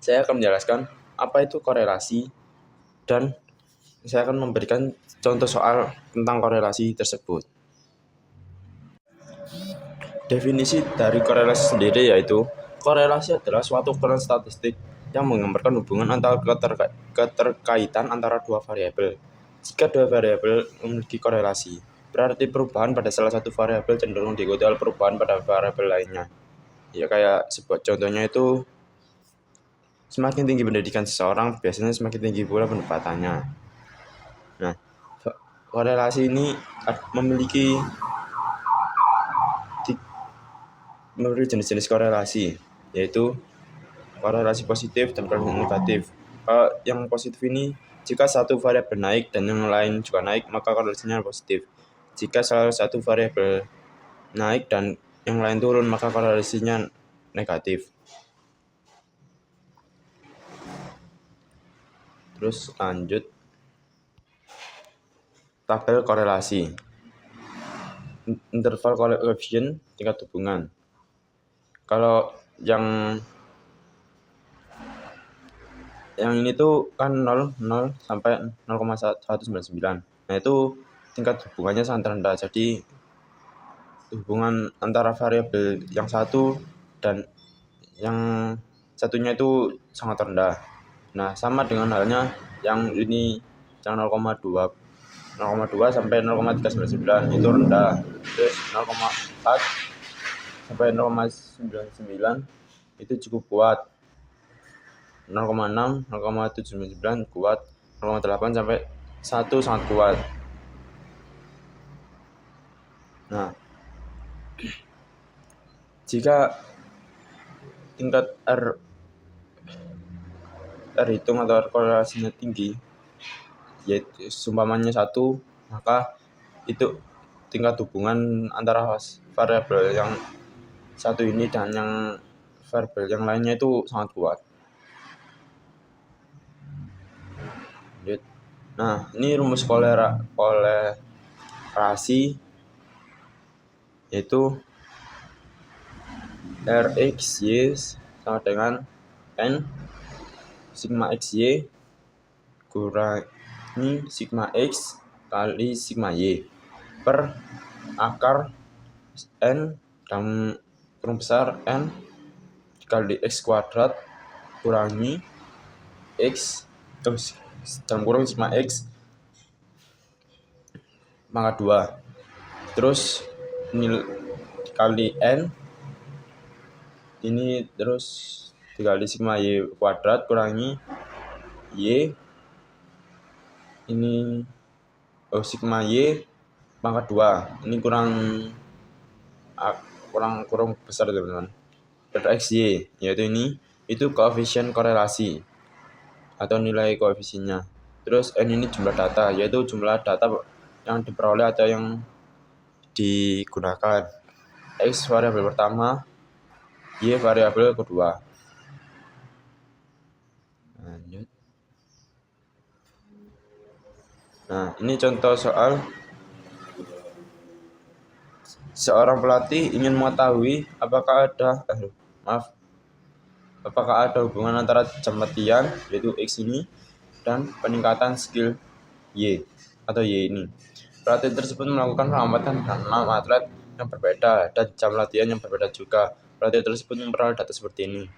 Saya akan menjelaskan apa itu korelasi dan saya akan memberikan contoh soal tentang korelasi tersebut. Definisi dari korelasi sendiri yaitu korelasi adalah suatu ukuran statistik yang menggambarkan hubungan antara keterkaitan antara dua variabel. Jika dua variabel memiliki korelasi, berarti perubahan pada salah satu variabel cenderung diikuti oleh perubahan pada variabel lainnya. Ya kayak sebuah contohnya itu semakin tinggi pendidikan seseorang, biasanya semakin tinggi pula pendapatannya. Nah, korelasi ini memiliki jenis-jenis korelasi, yaitu korelasi positif dan korelasi negatif. Yang positif ini, jika satu variabel naik dan yang lain juga naik, maka korelasinya positif. Jika salah satu variabel naik dan yang lain turun, maka korelasinya negatif. Terus lanjut, tabel korelasi. Interval coefficient, tingkat hubungan. Kalau yang ini tuh kan 0 sampai 0,199. Nah, itu tingkat hubungannya sangat rendah. Jadi hubungan antara variabel yang satu dan yang satunya itu sangat rendah. Nah, sama dengan halnya yang ini, yang 0,2 sampai 0,399 itu rendah. Terus 0,4 sampai 0,99 itu cukup kuat. 0,6, 0,799 kuat, 0,8 sampai 1 sangat kuat. Nah, jika tingkat R hitung atau R korelasinya tinggi, yaitu seumpamanya 1, maka itu tingkat hubungan antara variabel yang satu ini dan yang variabel yang lainnya itu sangat kuat. Nah, ini rumus korelasi yaitu RXY sama dengan N sigma XY kurangi sigma X kali sigma Y per akar N dalam kurung besar N dikali X kuadrat kurangi X dalam kurung sigma X pangkat 2. Terus ini dikali N ini terus dikali sigma Y kuadrat kurangi Y ini sigma Y pangkat 2. Ini kurang besar teman-teman. Per XY yaitu ini itu koefisien korelasi atau nilai koefisiennya. Terus N ini jumlah data, yaitu jumlah data yang diperoleh atau yang digunakan. X variabel pertama, Y variabel kedua. Lanjut. Nah, ini contoh soal seorang pelatih ingin mengetahui apakah ada hubungan antara jam latihan yaitu X ini dan peningkatan skill Y atau Y ini. Pelatih tersebut melakukan pengamatan dengan 6 atlet yang berbeda dan jam latihan yang berbeda juga. Pelatih tersebut memperoleh data seperti ini.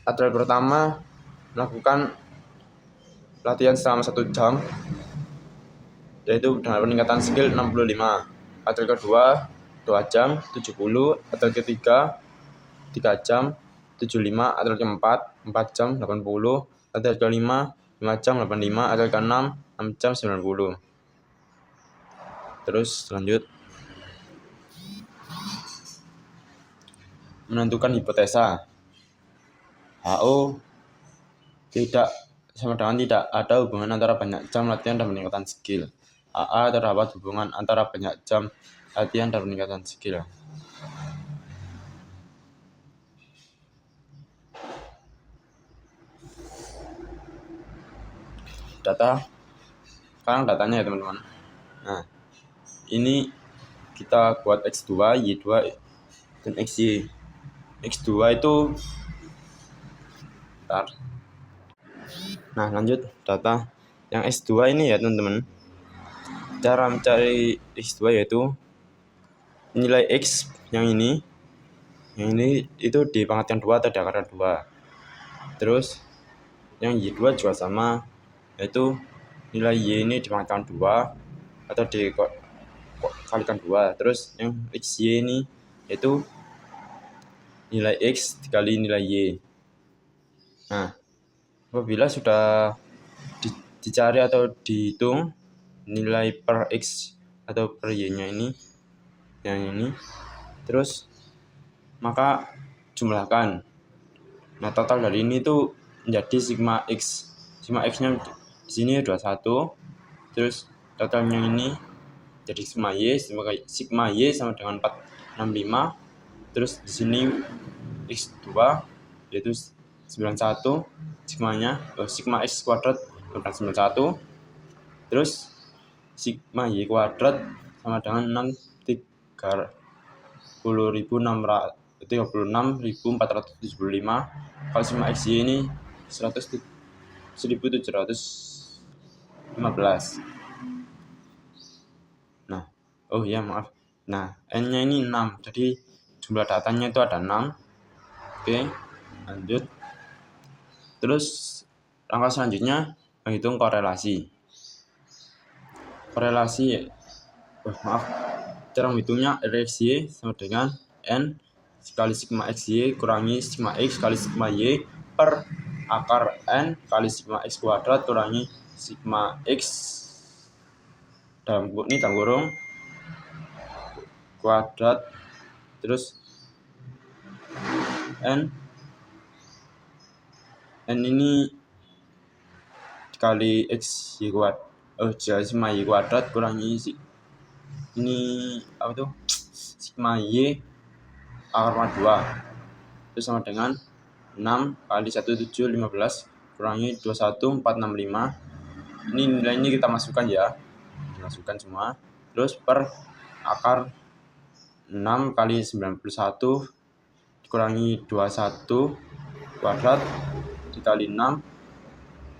Atlet pertama melakukan latihan selama 1 jam, yaitu dengan peningkatan skill 65. Atlet kedua 2 jam 70, atlet ketiga 3 jam 75, atlet keempat 4 jam 80, atlet kelima 5 jam 85, atlet keenam 6 jam 90. Terus lanjut. Menentukan hipotesa. HO tidak sama dengan tidak ada hubungan antara banyak jam latihan dan peningkatan skill. AA terdapat hubungan antara banyak jam latihan dan peningkatan skill. Sekarang datanya ya teman-teman. Nah, ini kita buat X2, Y2, dan XY. X2 itu bentar. Nah, lanjut data yang X2 ini ya teman-teman. Cara mencari X2 yaitu nilai X yang ini itu dipangkatkan 2 atau diakarkan 2. Terus yang Y2 juga sama, yaitu nilai Y ini dipangkatkan 2 atau dikalikan 2. Terus yang XY ini yaitu nilai X dikali nilai Y. Nah, apabila sudah dicari atau dihitung nilai per X atau per Y-nya ini, yang ini, terus maka jumlahkan. Nah, total dari ini tuh menjadi sigma X. Sigma X-nya di sini 21. Terus totalnya ini jadi sigma Y. Sigma Y sama dengan 465. Terus di sini X2 yaitu 91 sigmanya, sigma X kuadrat bukan 91. Terus sigma Y kuadrat sama dengan 36.475. Kalau sigma XY ini 1715. Nah, maaf. Nah, N-nya ini 6. Jadi jumlah datanya itu ada 6. Oke, lanjut. Terus langkah selanjutnya menghitung korelasi. Cara menghitungnya RXY sama dengan N kali sigma XY kurangi sigma X kali sigma Y per akar N kali sigma X kuadrat kurangi sigma X dalam kurung kuadrat, terus N ini dikali X Y kuadrat sigma Y kuadrat kurangi ini sigma Y akar 2 itu sama dengan 6 kali 1715 kurangi 21465. Ini nilainya kita masukkan ya, dimasukkan semua. Terus per akar 6 kali 91 dikurangi 21 kuadrat dikali 6.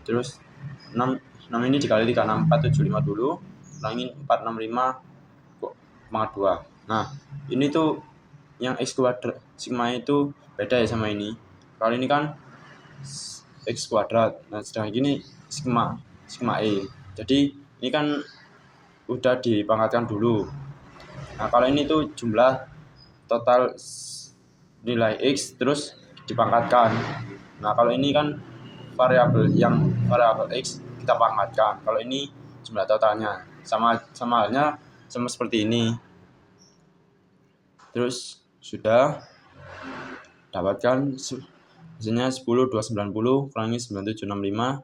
Terus 6 ini dikali 3, 475 dulu, kurangi 465 pangkat 2. Nah, ini tuh yang X kuadrat sigma itu beda ya sama ini. Kalau ini kan X kuadrat. Nah, sedangkan gini sigma E. Jadi ini kan udah dipangkatkan dulu. Nah, kalau ini tuh jumlah total nilai X terus dipangkatkan. Nah, kalau ini kan variabel X kita pangkatkan. Kalau ini jumlah totalnya sama halnya sama seperti ini. Terus sudah dapatkan hasilnya 10.290 kurangi 9765.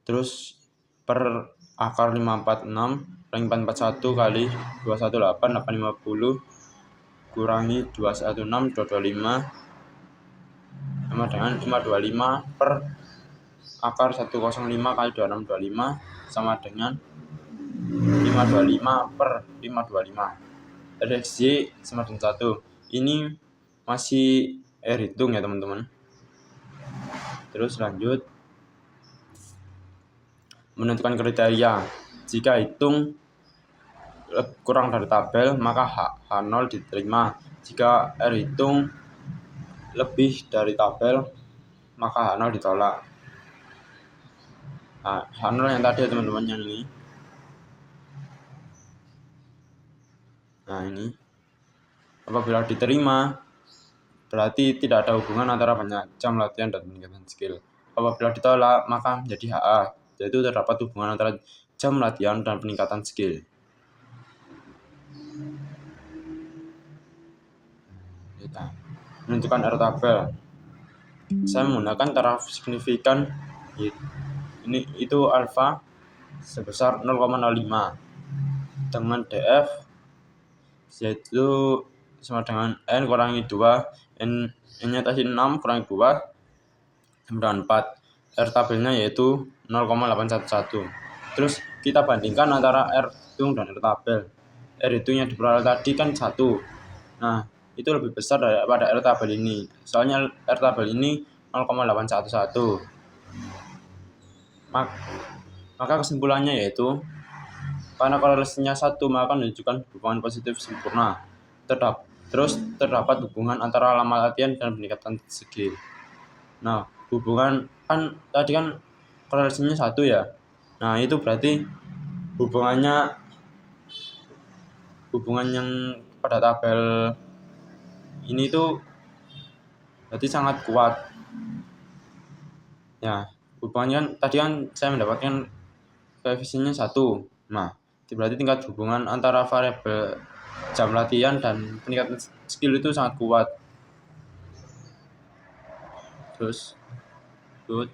Terus per akar 546 kurangi 441 kali 218 850 kurangi 216 225 sama dengan 525 per akar 105 kali 2625 sama dengan 525 per 525. RXY sama dengan 1. Ini masih hitung ya teman-teman. Terus lanjut menentukan kriteria. Jika hitung kurang dari tabel maka H0 diterima. Jika R hitung lebih dari tabel maka H0 ditolak. Nah, H0 yang tadi ya teman-teman, yang ini. Nah, ini apabila diterima berarti tidak ada hubungan antara banyak jam latihan dan peningkatan skill. Apabila ditolak maka menjadi HA, yaitu terdapat hubungan antara jam latihan dan peningkatan skill. Menentukan R tabel. Saya menggunakan taraf signifikan ini itu alfa sebesar 0,05 dengan DF yaitu sama dengan N kurangi 2. N-nya tadi 6 kurangi 2 sama dengan 4. R tabelnya yaitu 0,811. Terus kita bandingkan antara R hitung dan R tabel. R hitungnya diperoleh tadi kan 1. Nah, itu lebih besar daripada R tabel ini. Soalnya R tabel ini 0,811. Maka kesimpulannya yaitu karena korelasinya 1 maka menunjukkan hubungan positif sempurna. Terus terdapat hubungan antara lama latihan dan peningkatan skill. Nah, hubungan kan tadi kan korelasinya 1 ya. Nah, itu berarti hubungan yang pada tabel ini tuh berarti sangat kuat. Ya, hubungannya kan tadi kan saya mendapatkan koefisiennya 1. Nah, berarti tingkat hubungan antara variabel jam latihan dan peningkatan skill itu sangat kuat. Terus good.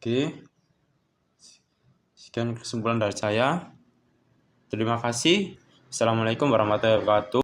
Oke. Sekian kesimpulan dari saya. Terima kasih. Assalamualaikum warahmatullahi wabarakatuh.